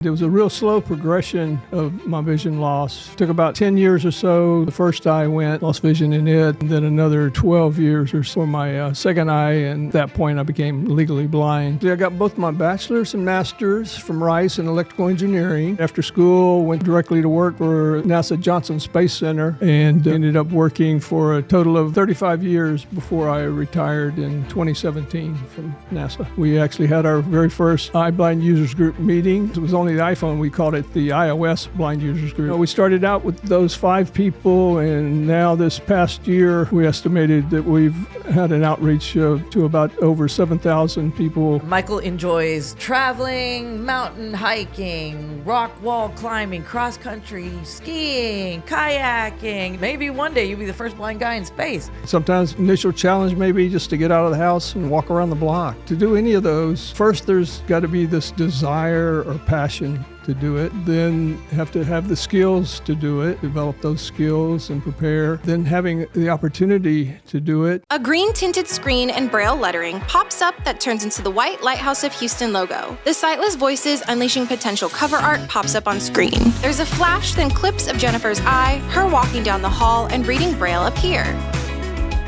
It was a real slow progression of my vision loss. It took about 10 years or so. The first eye went, lost vision in it, and then another 12 years or so for my second eye, and at that point I became legally blind. I got both my bachelor's and master's from Rice in electrical engineering. After school, went directly to work for NASA Johnson Space Center and ended up working for a total of 35 years before I retired in 2017 from NASA. We actually had our very first iBlind users group meeting. It was only the iPhone, we called it the iOS Blind Users Group. We started out with those 5 people, and now this past year we estimated that we've had an outreach to about over 7,000 people. Michael enjoys traveling, mountain hiking, rock wall climbing, cross country, skiing, kayaking. Maybe one day you'll be the first blind guy in space. Sometimes initial challenge may be just to get out of the house and walk around the block. To do any of those, first there's got to be this desire or passion to do it, then have to have the skills to do it, develop those skills and prepare, then having the opportunity to do it. A green tinted screen and braille lettering pops up that turns into the white Lighthouse of Houston logo. The Sightless Voices Unleashing Potential cover art pops up on screen. There's a flash, then clips of Jennifer's eye, her walking down the hall, and reading braille appear.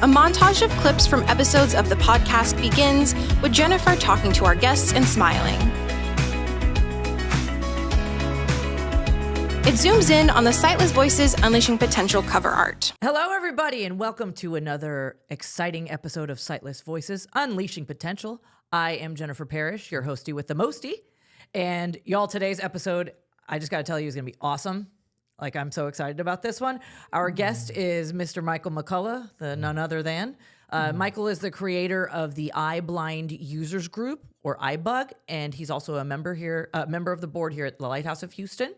A montage of clips from episodes of the podcast begins with Jennifer talking to our guests and smiling. It zooms in on the Sightless Voices Unleashing Potential cover art. Hello, everybody, and welcome to another exciting episode of Sightless Voices Unleashing Potential. I am Jennifer Parrish, your hostie with the mostie. And y'all, today's episode, I just got to tell you, is going to be awesome. Like, I'm so excited about this one. Our guest is Mr. Michael McCulloch, the none other than. Michael is the creator of the iBlind users group, or iBUG, and he's also a member of the board here at the Lighthouse of Houston.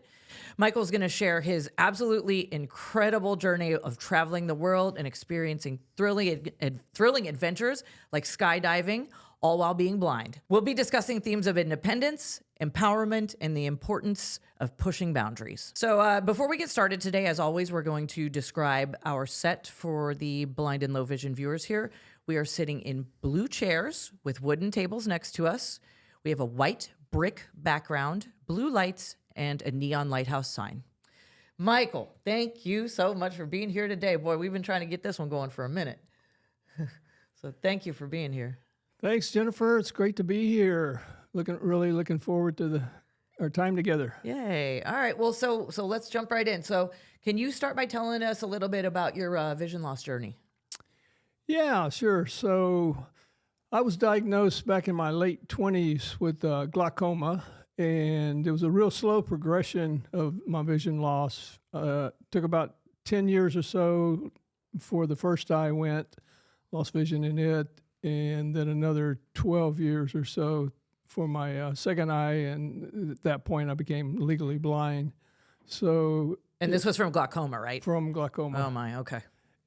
Michael's going to share his absolutely incredible journey of traveling the world and experiencing thrilling adventures like skydiving, all while being blind. We'll be discussing themes of independence, empowerment, and the importance of pushing boundaries. So before we get started today, as always, we're going to describe our set for the blind and low vision viewers here. We are sitting in blue chairs with wooden tables next to us. We have a white brick background, blue lights, and a neon lighthouse sign. Michael, thank you so much for being here today. Boy, we've been trying to get this one going for a minute. So thank you for being here. Thanks, Jennifer. It's great to be here. Really looking forward to our time together. Yay. All right. Well, so let's jump right in. So can you start by telling us a little bit about your vision loss journey? Yeah, sure. So I was diagnosed back in my late 20s with glaucoma. And it was a real slow progression of my vision loss. Took about 10 years or so before the first eye went, lost vision in it, and then another 12 years or so for my second eye, and at that point I became legally blind. So, and this was from glaucoma, right? From glaucoma. Oh my, okay.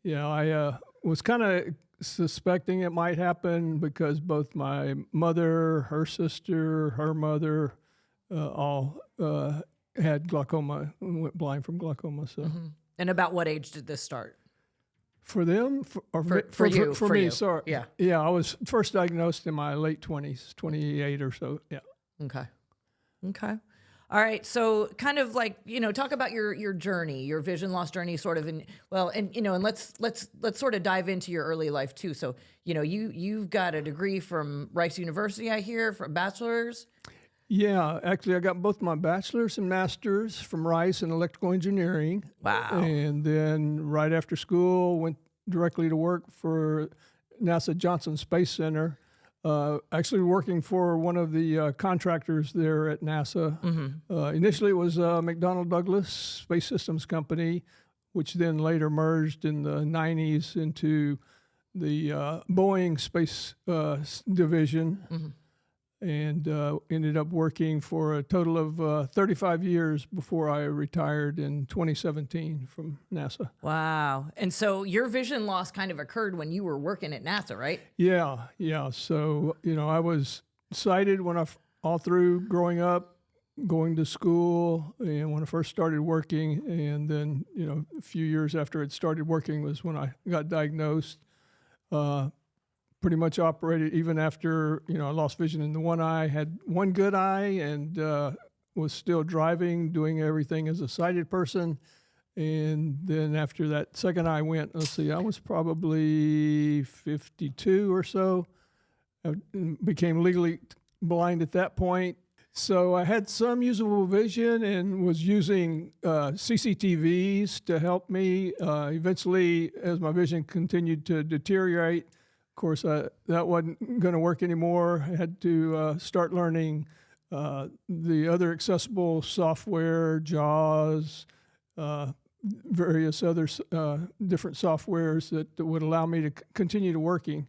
Yeah, I was kind of suspecting it might happen because both my mother, her sister, her mother, all had glaucoma and went blind from glaucoma. So, And about what age did this start? For them, for me. Sorry, yeah. I was first diagnosed in my late 20s, 28 or so. Yeah. Okay. All right. So, kind of like, talk about your journey, your vision loss journey, sort of, and let's sort of dive into your early life too. So, you've got a degree from Rice University, I hear, for bachelor's. Yeah, actually, I got both my bachelor's and master's from Rice in electrical engineering. Wow. And then right after school, went directly to work for NASA Johnson Space Center, actually working for one of the contractors there at NASA. Initially, it was McDonnell Douglas Space Systems Company, which then later merged in the 90s into the Boeing Space Division. And ended up working for a total of 35 years before I retired in 2017 from NASA. Wow. And so your vision loss kind of occurred when you were working at NASA, right? Yeah. So, I was sighted when all through growing up, going to school, and when I first started working, and then, a few years after it started working was when I got diagnosed. Pretty much operated even after, I lost vision in the one eye, had one good eye, and was still driving, doing everything as a sighted person. And then after that second eye went, let's see, I was probably 52 or so. I became legally blind at that point. So I had some usable vision and was using CCTVs to help me. Eventually, as my vision continued to deteriorate, of course, that wasn't going to work anymore. I had to start learning the other accessible software, JAWS, various other different softwares that would allow me to continue to working.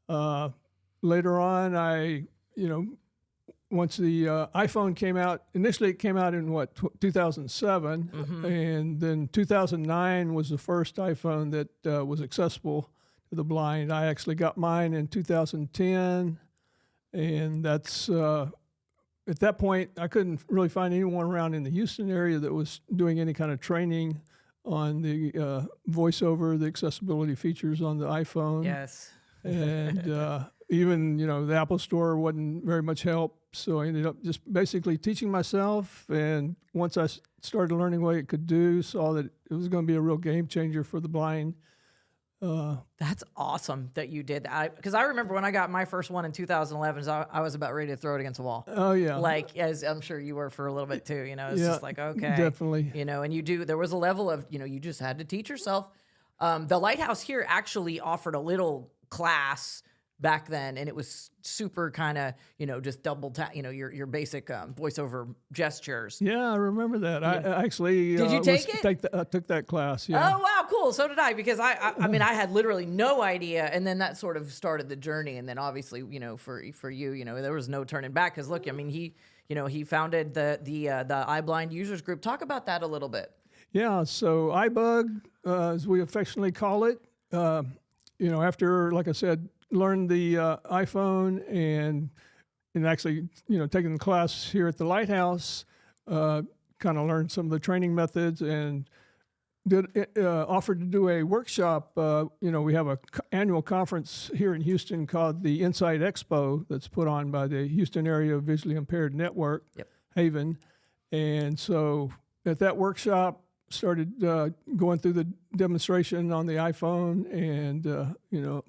Later on, once the iPhone came out, initially it came out in 2007, and then 2009 was the first iPhone that was accessible to the blind. I actually got mine in 2010, and that's at that point I couldn't really find anyone around in the Houston area that was doing any kind of training on the voiceover, the accessibility features on the iPhone. Yes. And even, the Apple Store wasn't very much help. So I ended up just basically teaching myself. And once I started learning what it could do, saw that it was going to be a real game changer for the blind. That's awesome that you did that. Because I remember when I got my first one in 2011, I was about ready to throw it against the wall. Oh, yeah. Like, as I'm sure you were for a little bit too, it's just like, okay. Definitely. And there was a level of, you just had to teach yourself. The Lighthouse here actually offered a little class back then, and it was super kind of, just double tap, your basic voiceover gestures. Yeah, I remember that. I actually did you take it? I took that class. Yeah. Oh wow, cool. So did I, because I mean I had literally no idea, and then that sort of started the journey. And then obviously, for you, there was no turning back. Because look, I mean he founded the iBlind users group. Talk about that a little bit. Yeah. So iBUG, as we affectionately call it, after, like I said, learned the iPhone and actually, taking the class here at the Lighthouse, kind of learned some of the training methods and offered to do a workshop. We have a annual conference here in Houston called the Insight Expo that's put on by the Houston Area Visually Impaired Network, Haven. And so at that workshop, started going through the demonstration on the iPhone, and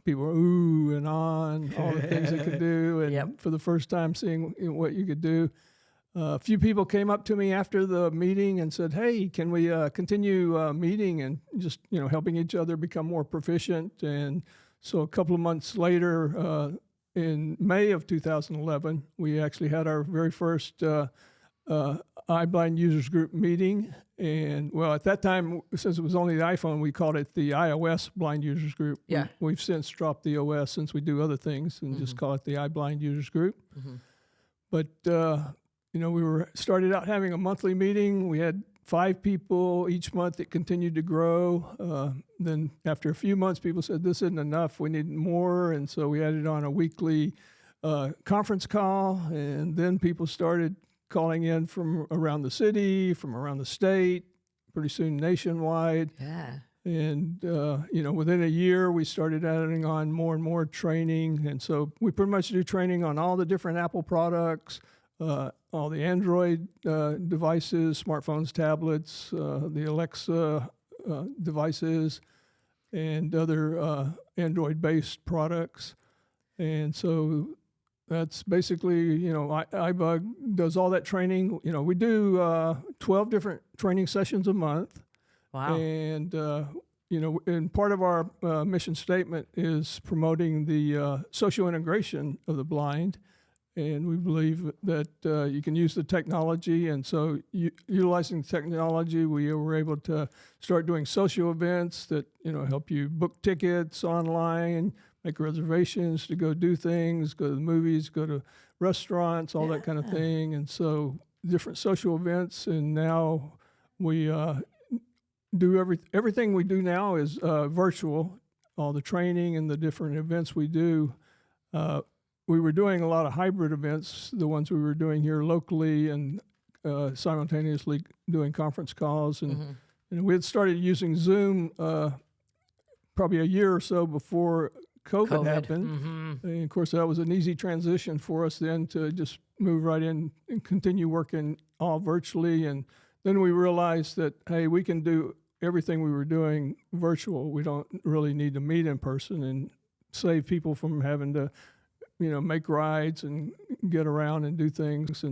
people were ooh and on all the things it could do, and for the first time seeing what you could do. A few people came up to me after the meeting and said, "Hey, can we continue meeting and just helping each other become more proficient?" And so a couple of months later, in May of 2011, we actually had our very first iBlind users group meeting. And at that time, since it was only the iPhone, we called it the iOS blind users group. Yeah. We've since dropped the OS since we do other things and just call it the iBlind users group. But, we started out having a monthly meeting. We had 5 people each month. It continued to grow. Then after a few months, people said, this isn't enough. We need more. And so we added on a weekly conference call. And then people started calling in from around the city, from around the state, pretty soon nationwide. Yeah. And, within a year, we started adding on more and more training. And so we pretty much do training on all the different Apple products, all the Android devices, smartphones, tablets, the Alexa devices, and other Android-based products. And so that's basically, iBUG does all that training. We do 12 different training sessions a month. Wow. And, and part of our mission statement is promoting the social integration of the blind. And we believe that you can use the technology. And so utilizing technology, we were able to start doing social events that, help you book tickets online, make reservations to go do things, go to the movies, go to restaurants, all that kind of thing. And so different social events. And now we do everything we do now is virtual, all the training and the different events we do. We were doing a lot of hybrid events, the ones we were doing here locally, and simultaneously doing conference calls. And, we had started using Zoom probably a year or so before COVID happened. And of course, that was an easy transition for us then to just move right in and continue working all virtually. And then we realized that, hey, we can do everything we were doing virtual. We don't really need to meet in person, and save people from having to, make rides and get around and do things.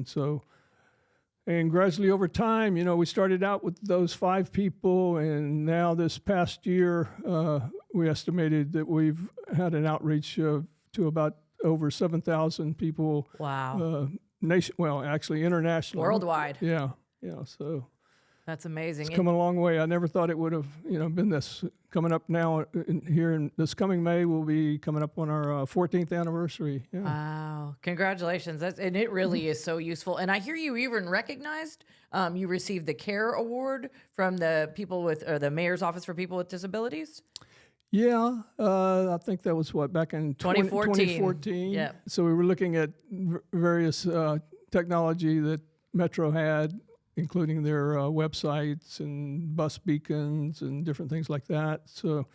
And gradually over time, we started out with those 5 people, and now this past year, we estimated that we've had an outreach to about over 7,000 people. Wow. Actually internationally. Worldwide. Yeah. So that's amazing. it's come a long way. I never thought it would have, been this. Coming up now here in this coming May, we'll be coming up on our 14th anniversary. Yeah. Wow. Congratulations. And it really is so useful. And I hear you even recognized, you received the CARE Award from the the Mayor's Office for People with Disabilities. Yeah, I think that was back in 2014. Yeah. So we were looking at various technology that Metro had, including their websites and bus beacons and different things like that. So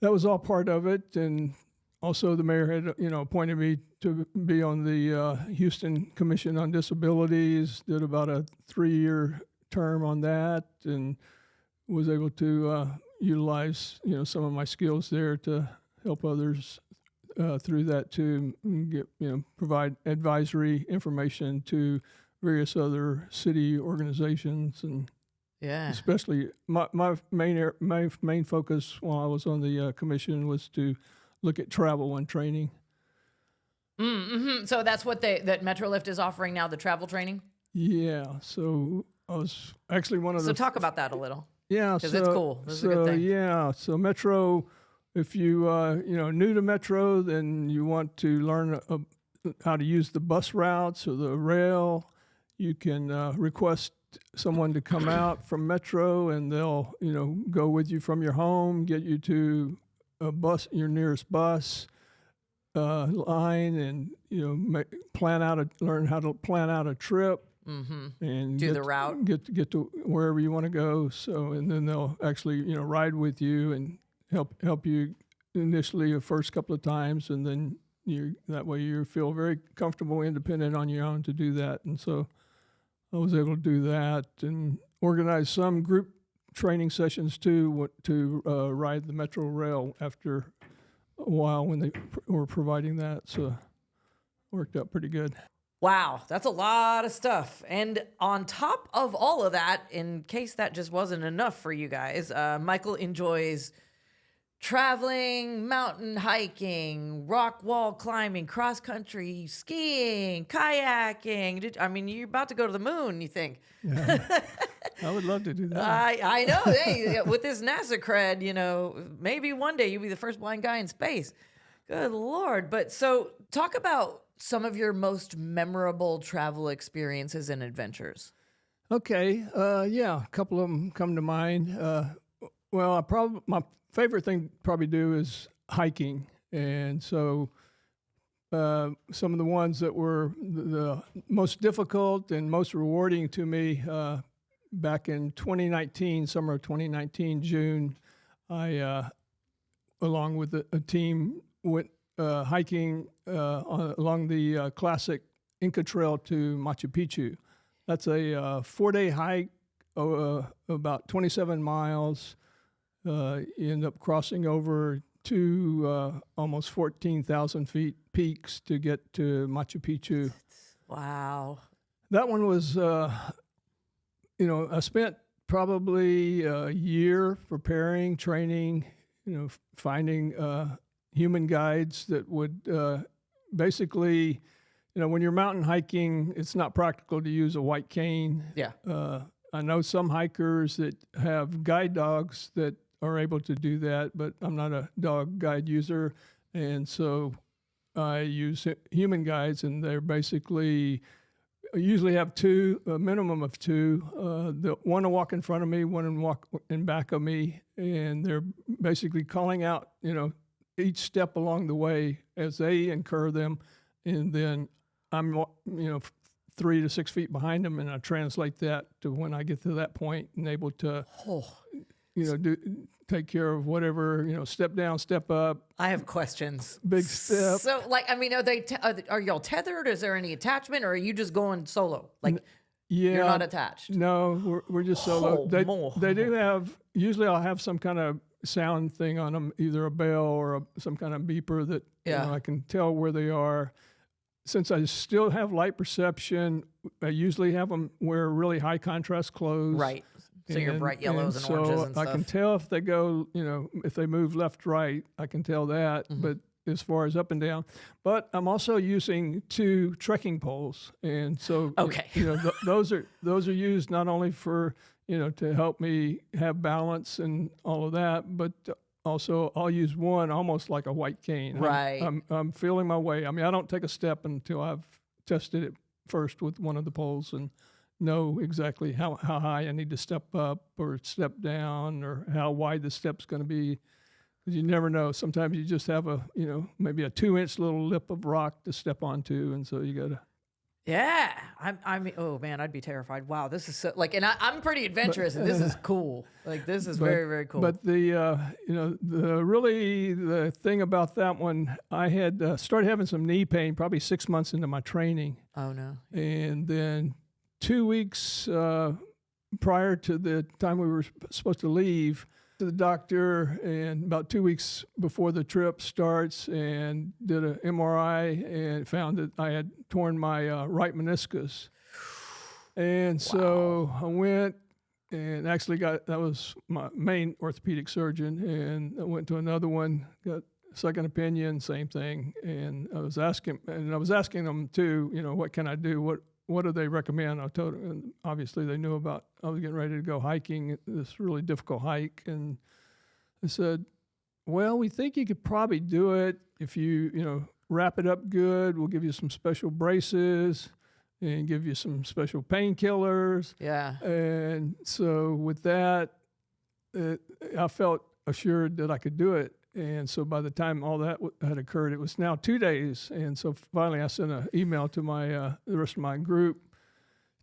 that was all part of it. And also the mayor had, appointed me to be on the Houston Commission on Disabilities, did about a 3-year term on that, and was able to utilize, some of my skills there to help others through that to get, provide advisory information to various other city organizations, and especially my main focus while I was on the commission was to look at travel and training. Mm-hmm. So that's what that MetroLift is offering now, the travel training? Yeah. So I was actually one of the... So talk about that a little. Yeah. Because it's cool. This is a good thing. Yeah. So Metro, if you, new to Metro, then you want to learn how to use the bus routes or the rail, you can request someone to come out from Metro, and they'll, go with you from your home, get you to a bus, your nearest bus line, and learn how to plan out a trip, and do the route, get to wherever you want to go. So, and then they'll actually, ride with you and help you initially the first couple of times, and then that way you feel very comfortable, independent on your own to do that. And so I was able to do that and organize some group training sessions too, to ride the Metro Rail after a while when they were providing that. So it worked out pretty good. Wow, that's a lot of stuff. And on top of all of that, in case that just wasn't enough for you guys, Michael enjoys traveling, mountain hiking, rock wall climbing, cross country skiing, kayaking. You're about to go to the moon, you think? Yeah. I would love to do that. I know. Hey, with this NASA cred, maybe one day you'll be the first blind guy in space. Good Lord. But so talk about some of your most memorable travel experiences and adventures. Okay. A couple of them come to mind. My favorite thing to probably do is hiking. And so some of the ones that were the most difficult and most rewarding to me, back in 2019, summer of 2019, June, I, along with a team, went hiking along the classic Inca Trail to Machu Picchu. That's a 4-day hike, about 27 miles. You end up crossing over two almost 14,000 feet peaks to get to Machu Picchu. Wow. That one was, I spent probably a year preparing, training, finding human guides that would basically, when you're mountain hiking, it's not practical to use a white cane. Yeah. I know some hikers that have guide dogs that are able to do that, but I'm not a dog guide user. And so I use human guides, and they're basically, I usually have a minimum of two. One to walk in front of me, one to walk in back of me, and they're basically calling out, each step along the way as they incur them, and then I'm, 3 to 6 feet behind them, and I translate that to when I get to that point and able to take care of whatever, step down, step up, I have questions. big step. So, like, I mean, are y'all tethered? Is there any attachment, or are you just going solo? Like, Yeah, you're not attached. No, we're just solo. Oh, They do have. Usually, I'll have some kind of sound thing on them, either a bell or some kind of beeper that I can tell where they are. Since I still have light perception, I usually have them wear really high contrast clothes. Right. So your bright yellows and oranges and stuff. I can tell if they go, if they move left, right, I can tell that. But as far as up and down, but I'm also using 2 trekking poles, and so those are used not only for to help me have balance and all of that, but also I'll use one almost like a white cane. Right. I'm feeling my way. I mean, I don't take a step until I've tested it first with one of the poles and know exactly how high I need to step up or step down or how wide the step's going to be. Because you never know. Sometimes you just have maybe a 2-inch little lip of rock to step onto, and so you got to. Yeah, I mean, oh man, I'd be terrified. Wow, this is so and I'm pretty adventurous, and this is cool. Like this is very, very cool. But the thing about that one, I had started having some knee pain probably 6 months into my training. Oh no! And then 2 weeks prior to the time we were supposed to leave, to the doctor, and about 2 weeks before the trip starts, and did an MRI and found that I had torn my right meniscus. And so I went and actually that was my main orthopedic surgeon, and I went to another one, got second opinion, same thing. And I was asking them too, what can I do? What do they recommend? I told them, and obviously they knew about, I was getting ready to go hiking, this really difficult hike. And they said, well, we think you could probably do it if you, wrap it up good. We'll give you some special braces and give you some special painkillers. Yeah. And so with that, I felt assured that I could do it. And so by the time all that had occurred, it was now 2 days. And so finally I sent an email to the rest of my group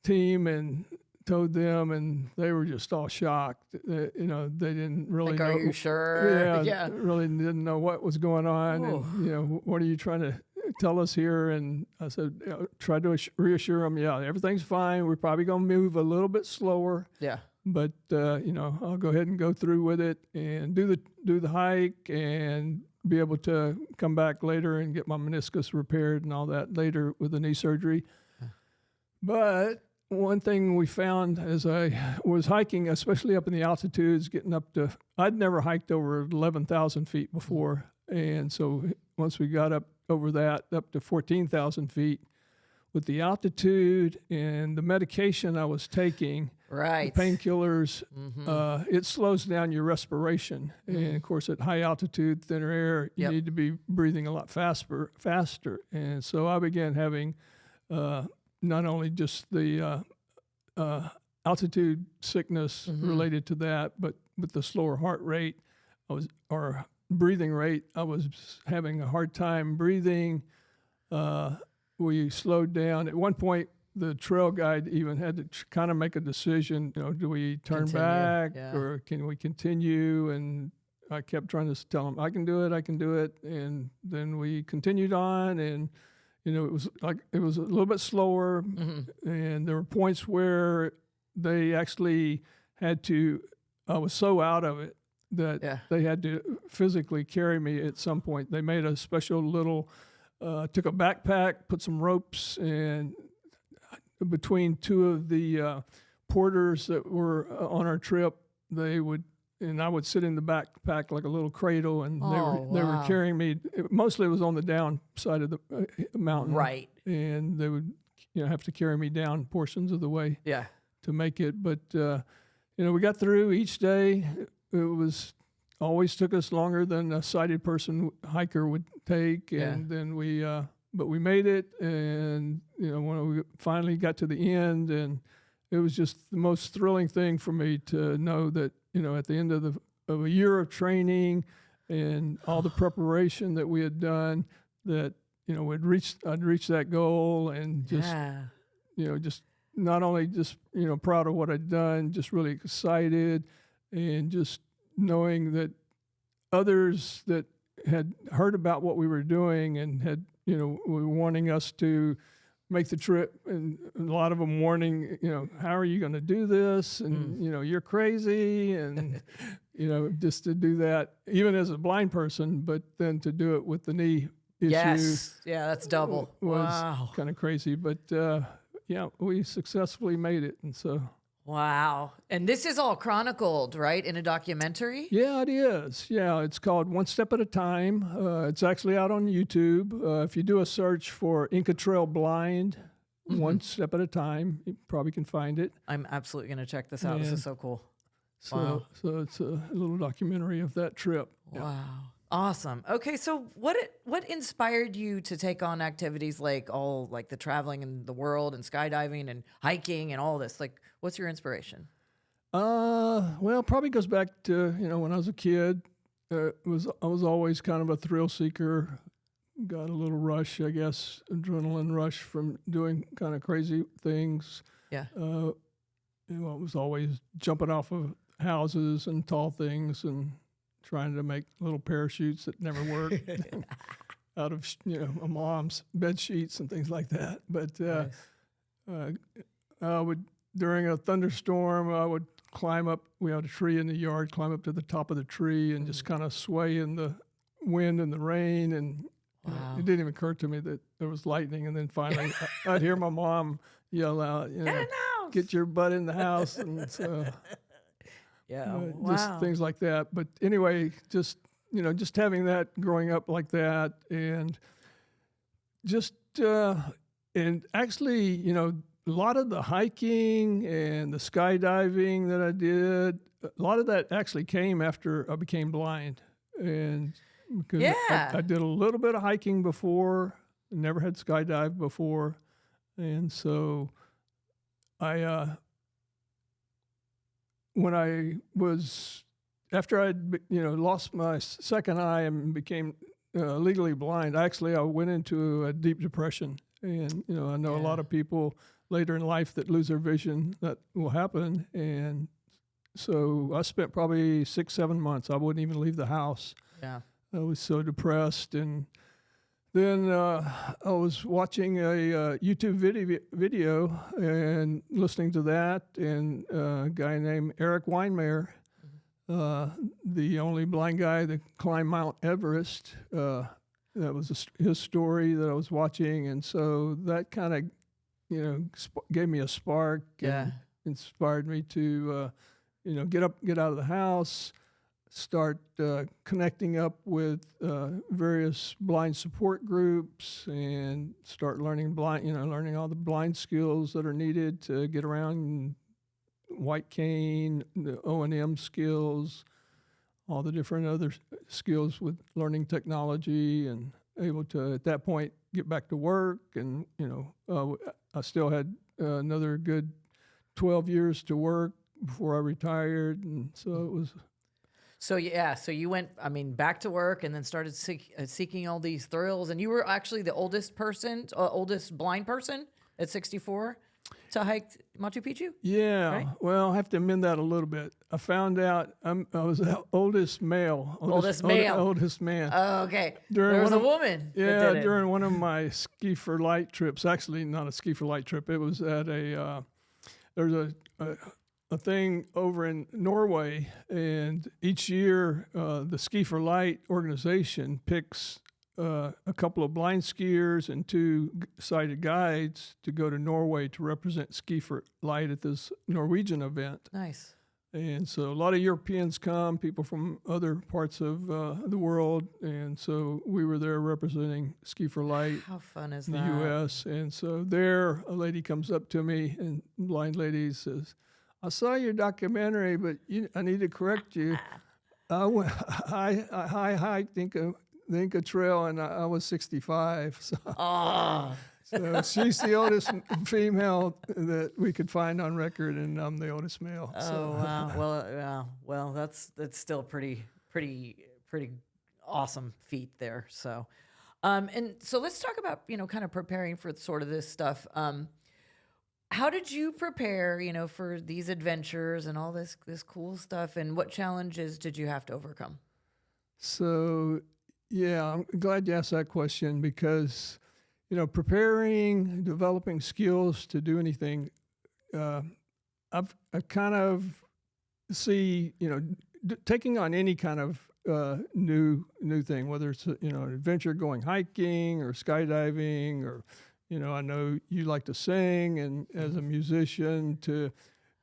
team and told them, and they were just all shocked. They didn't really know. Are you sure? Yeah. Really didn't know what was going on. Ooh. And, what are you trying to tell us here? And I said, try to reassure them, everything's fine. We're probably going to move a little bit slower. Yeah. But I'll go ahead and go through with it and do the hike and be able to come back later and get my meniscus repaired and all that later with the knee surgery. But one thing we found as I was hiking, especially up in the altitudes, getting up to, I'd never hiked over 11,000 feet before. And so once we got up over that, up to 14,000 feet, with the altitude and the medication I was taking, right, the painkillers, it slows down your respiration. And of course, at high altitude, thinner air, you need to be breathing a lot faster. And so I began having not only just the altitude sickness related to that, but with the slower heart rate, or breathing rate, I was having a hard time breathing. We slowed down. At one point, the trail guide even had to kind of make a decision, do we turn back or can we continue? And I kept trying to tell him, I can do it. And then we continued on, and, it was a little bit slower. And there were points where they actually had to, I was so out of it that they had to physically carry me at some point. They made a special little, took a backpack, put some ropes, and between 2 of the porters that were on our trip, I would sit in the backpack like a little cradle, and they were carrying me. Mostly it was on the down side of the mountain, right? And they would have to carry me down portions of the way, to make it. But we got through each day. It was always took us longer than a sighted hiker would take, and then but we made it, and when we finally got to the end, and it was just the most thrilling thing for me to know that at the end of a year of training and all the preparation that we had done, that I'd reached that goal, and just just not only just proud of what I'd done, just really excited, and just knowing that others that had heard about what we were doing and had, were wanting us to make the trip, and a lot of them warning, how are you going to do this? And, you're crazy. And, just to do that, even as a blind person, but then to do it with the knee issue. Yes. Yeah, that's double. Was Wow. kind of crazy. But, we successfully made it. And so. Wow. And this is all chronicled, right, in a documentary? Yeah, it is. Yeah, it's called One Step at a Time. It's actually out on YouTube. If you do a search for Inca Trail Blind, One Step at a Time, you probably can find it. I'm absolutely going to check this out. This is so cool. So it's a little documentary of that trip. Wow. Awesome. Okay, so what inspired you to take on activities like the traveling in the world and skydiving and hiking and all this? Like, what's your inspiration? Well, probably goes back to, when I was a kid. I was always kind of a thrill seeker. Got a little rush, I guess, adrenaline rush from doing kind of crazy things. Yeah. I was always jumping off of houses and tall things and trying to make little parachutes that never worked out of, my mom's bed sheets and things like that. But I would, during a thunderstorm, I would climb up. We had a tree in the yard, climb up to the top of the tree and just kind of sway in the wind and the rain. And it didn't even occur to me that there was lightning. And then finally, I'd hear my mom yell out, "Get your butt in the house!" And so. Yeah, just things like that. But anyway, just having that growing up like that, and just and actually, a lot of the hiking and the skydiving that I did, a lot of that actually came after I became blind, and because I did a little bit of hiking before, never had skydived before, and so when I was, after I'd lost my second eye and became legally blind, I went into a deep depression. And, I know a lot of people later in life that lose their vision, that will happen. And so I spent probably 6-7 months. I wouldn't even leave the house. Yeah. I was so depressed. And then I was watching a YouTube video and listening to that, and a guy named Eric Weinmeier, the only blind guy that climbed Mount Everest. That was his story that I was watching, and so that kind of, gave me a spark and inspired me to, get out of the house, start connecting up with various blind support groups, and start learning learning all the blind skills that are needed to get around, white cane, the O&M skills, all the different other skills with learning technology, and able to, at that point, get back to work. And, I still had another good 12 years to work before I retired. And so it was... So you went, back to work and then started seeking all these thrills. And you were actually the oldest blind person at 64 to hike Machu Picchu? Yeah. Right? Well, I have to amend that a little bit. I found out I was the oldest male. Oldest man. Oh, okay. There was a woman. Yeah, during one of my Ski for Light trips. Actually, not a Ski for Light trip. It was at there's a thing over in Norway, and each year the Ski for Light organization picks a couple of blind skiers and 2 sighted guides to go to Norway to represent Ski for Light at this Norwegian event. Nice. And so a lot of Europeans come, people from other parts of the world, and so we were there representing Ski for Light. How fun is in that? the U.S. And so there, a lady comes up to me, and blind lady says, "I saw your documentary, but I need to correct you. I hiked the Inca Trail, and I was 65. So, so she's the oldest female that we could find on record, and I'm the oldest male. Oh, wow. Well, that's still pretty awesome feat there. So, and so let's talk about, kind of preparing for sort of this stuff. how did you prepare, for these adventures and all this cool stuff? And what challenges did you have to overcome? So, yeah, I'm glad you asked that question because, preparing, developing skills to do anything, I kind of see, taking on any kind of new thing, whether it's an adventure, going hiking or skydiving, or I know you like to sing, and as a musician,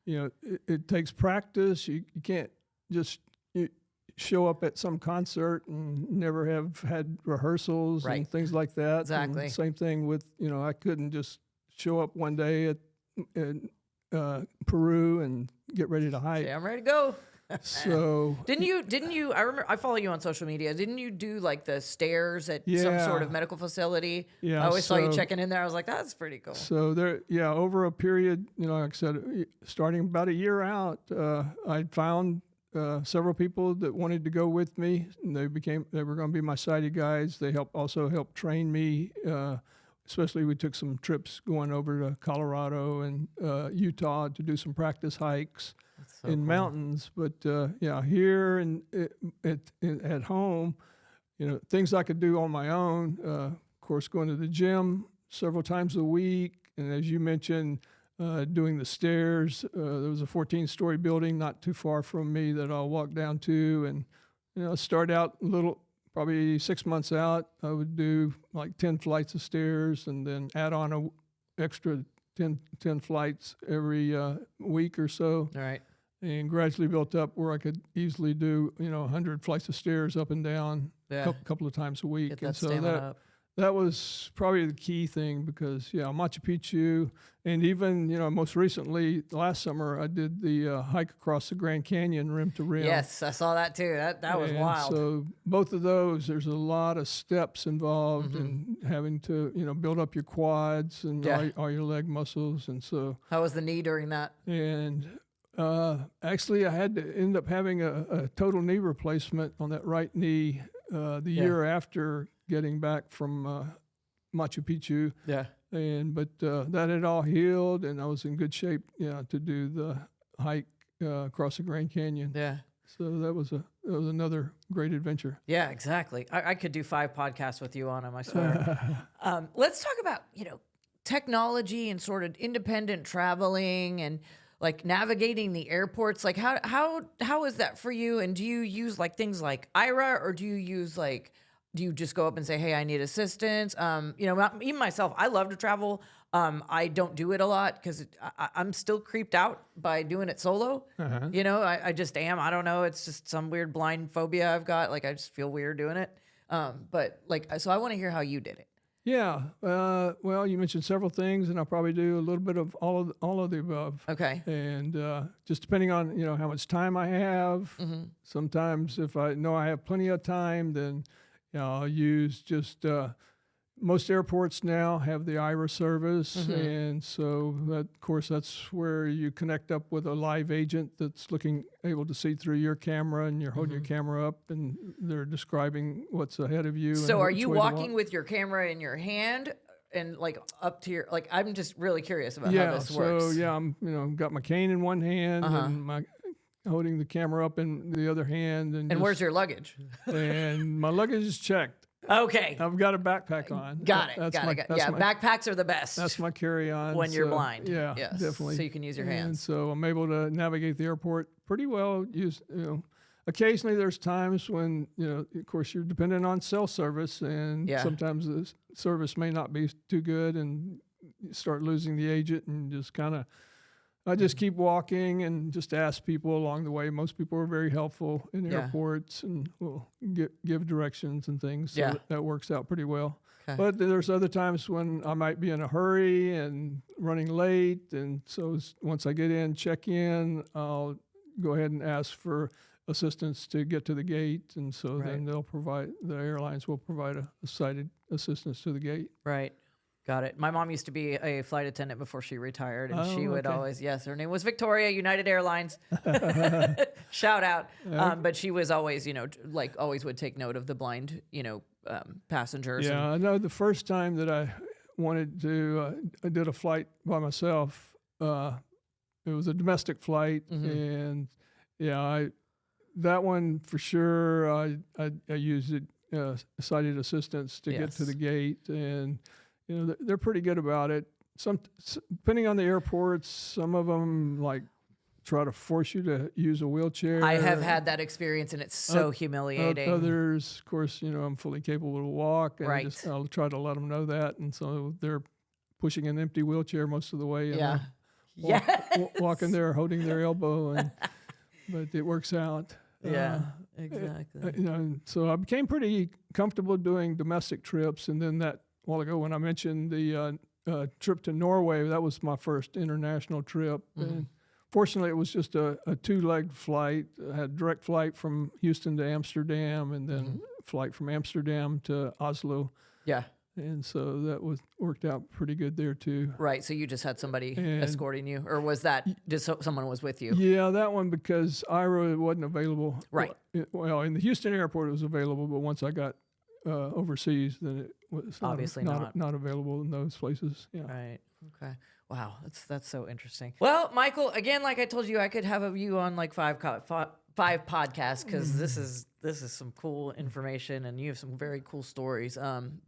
it takes practice. You can't just show up at some concert and never have had rehearsals and things like that. Exactly. And same thing with I couldn't just show up one day at Peru and get ready to hike. Yeah, I'm ready to go. So didn't you I remember, I follow you on social media, didn't you do like the stairs at some sort of medical facility? Yeah, I always saw you checking in there. I was like, that's pretty cool. So over a period, like I said, starting about a year out, I found several people that wanted to go with me, and they were going to be my sighted guides. They also helped train me. Especially, we took some trips going over to Colorado and Utah to do some practice hikes in mountains. But here and at home, things I could do on my own. Of course, going to the gym several times a week, and as you mentioned, doing the stairs. There was a 14-story building not too far from me that I'll walk down to, and start out little. Probably 6 months out, I would do like 10 flights of stairs, and then add on a extra 10 flights every week or so. All right. And gradually built up where I could easily do 100 flights of stairs up and down a couple of times a week. Get that and so stamina up. that was probably the key thing because Machu Picchu, and even most recently last summer I did the hike across the Grand Canyon rim to rim. Yes, I saw that too. That was wild. So both of those, there's a lot of steps involved in having to build up your quads and all your leg muscles, and so. How was the knee during that? And actually, I had to end up having a total knee replacement on that right knee the year after getting back from Machu Picchu. Yeah. But that had all healed, and I was in good shape, to do the hike across the Grand Canyon. Yeah. So that was another great adventure. Yeah, exactly. I could do 5 podcasts with you on them, I swear. Let's talk about technology and sort of independent traveling and like navigating the airports. Like how is that for you? And do you use like things like Ira, or do you just go up and say, hey, I need assistance? Even myself, I love to travel. I don't do it a lot because I'm still creeped out by doing it solo. I just am. I don't know. It's just some weird blind phobia I've got. Like I just feel weird doing it. So I want to hear how you did it. Yeah. Well, you mentioned several things, and I'll probably do a little bit of all of the above. Okay. And just depending on how much time I have. Sometimes if I know I have plenty of time, then I'll use just. Most airports now have the IRA service, and so of course that's where you connect up with a live agent that's able to see through your camera, and you're holding your camera up, and they're describing what's ahead of you. So are you walking with your camera in your hand and like up to your I'm just really curious about how this works. So I'm got my cane in one hand and holding the camera up in the other hand, and where's your luggage? And my luggage is checked. Okay. I've got a backpack on. Got it. Backpacks are the best. That's my carry-on. When you're blind. Yeah, yes, definitely. So you can use your hands. And so I'm able to navigate the airport pretty well. Occasionally there's times when, of course you're dependent on cell service, and sometimes the service may not be too good, and you start losing the agent, and just I just keep walking and just ask people along the way. Most people are very helpful in airports and will give directions and things. So that works out pretty well. Okay. But there's other times when I might be in a hurry and running late. And so once I get in, check in, I'll go ahead and ask for assistance to get to the gate. And so then the airlines will provide a sighted assistance to the gate. Right. Got it. My mom used to be a flight attendant before she retired, and she would always, her name was Victoria, United Airlines. Shout out. But she was always, always would take note of the blind, passengers. Yeah, I know the first time that I wanted to, I did a flight by myself. it was a domestic flight, and yeah, that one for sure. I used it sighted assistance to get to the gate, and they're pretty good about it. Depending on the airports, some of them like try to force you to use a wheelchair. I have had that experience, and it's so humiliating. Others, of course, I'm fully capable to walk, and Right. I'll try to let them know that, and so they're pushing an empty wheelchair most of the way. And walking there, holding their elbow, but it works out. Yeah, exactly. So I became pretty comfortable doing domestic trips, and then that while ago when I mentioned the trip to Norway, that was my first international trip. And fortunately, it was just a two-legged flight. I had direct flight from Houston to Amsterdam, and then flight from Amsterdam to Oslo. Yeah. And so that worked out pretty good there too. Right. So you just had somebody escorting you, or was that just someone was with you? Yeah, that one because Ira wasn't available. Right. Well, in the Houston airport it was available, but once I got overseas, then it was Obviously not available in those places. Yeah. Right. Okay. Wow. That's so interesting. Well, Michael, again, like I told you, I could have you on like five podcasts because this is some cool information and you have some very cool stories.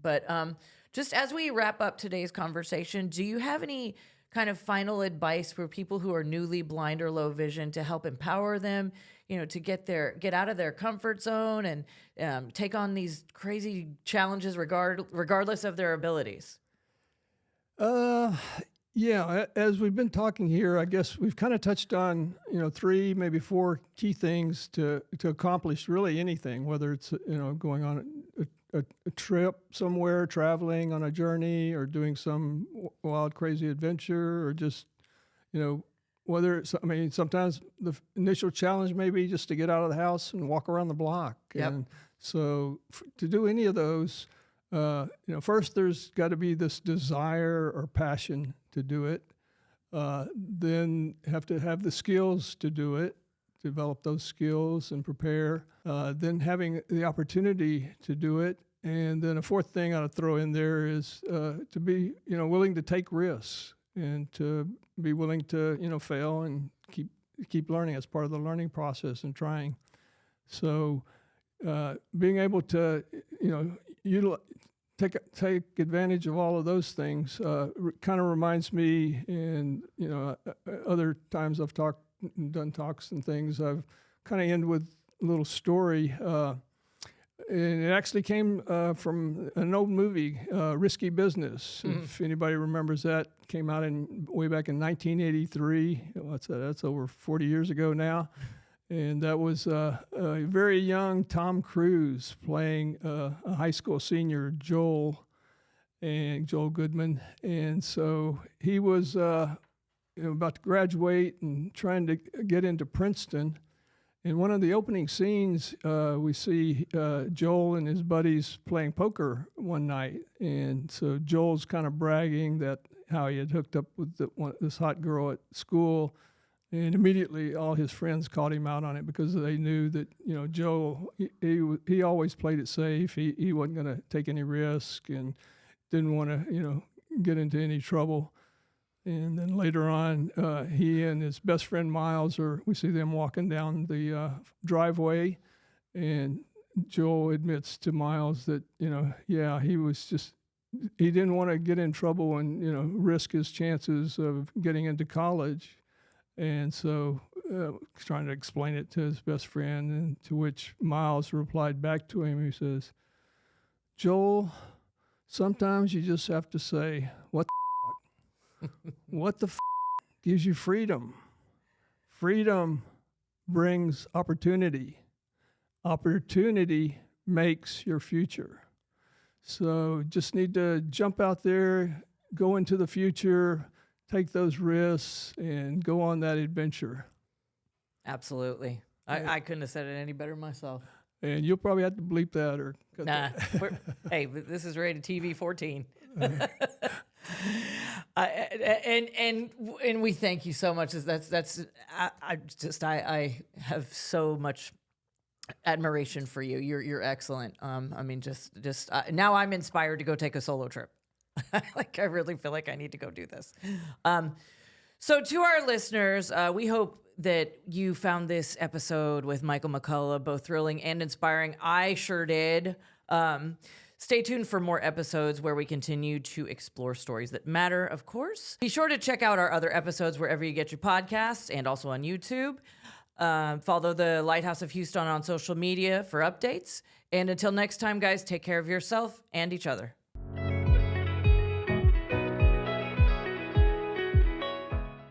But just as we wrap up today's conversation, do you have any kind of final advice for people who are newly blind or low vision to help empower them, to get out of their comfort zone and take on these crazy challenges regardless of their abilities? Yeah, as we've been talking here, I guess we've kind of touched on, 3, maybe 4 key things to accomplish really anything, whether it's, going on a trip somewhere, traveling on a journey, or doing some wild, crazy adventure, or just, whether it's, sometimes the initial challenge may be just to get out of the house and walk around the block. Yep. And so to do any of those, first there's got to be this desire or passion to do it. Then have to have the skills to do it, develop those skills and prepare. Then having the opportunity to do it. And then a fourth thing I'd throw in there is to be, willing to take risks and to be willing to, fail and keep learning as part of the learning process and trying. So being able to, take advantage of all of those things kind of reminds me, and other times I've done talks and things, I've kind of end with a little story, and it actually came from an old movie, Risky Business. If anybody remembers that, came out way back in 1983. That's over 40 years ago now. And that was a very young Tom Cruise playing a high school senior, Joel Goodman. And so he was about to graduate and trying to get into Princeton. And one of the opening scenes, we see Joel and his buddies playing poker one night. And so Joel's kind of bragging that how he had hooked up with this hot girl at school. And immediately all his friends called him out on it because they knew that, Joel, he always played it safe. He wasn't going to take any risk and didn't want to, get into any trouble. And then later on, he and his best friend Miles, we see them walking down the driveway, and Joel admits to Miles that, he didn't want to get in trouble and, risk his chances of getting into college. And so trying to explain it to his best friend, and to which Miles replied back to him. He says, Joel, sometimes you just have to say, what the f***? What the f*** gives you freedom? Freedom brings opportunity. Opportunity makes your future. So just need to jump out there, go into the future, take those risks, and go on that adventure. Absolutely. I couldn't have said it any better myself. And you'll probably have to bleep that or cut Nah. that. Hey, this is rated TV 14. And we thank you so much. I have so much admiration for you. You're excellent. Now I'm inspired to go take a solo trip. I really feel like I need to go do this. So to our listeners, we hope that you found this episode with Michael McCulloch both thrilling and inspiring. I sure did. Stay tuned for more episodes where we continue to explore stories that matter, of course. Be sure to check out our other episodes wherever you get your podcasts and also on YouTube. Follow the Lighthouse of Houston on social media for updates. And until next time, guys, take care of yourself and each other.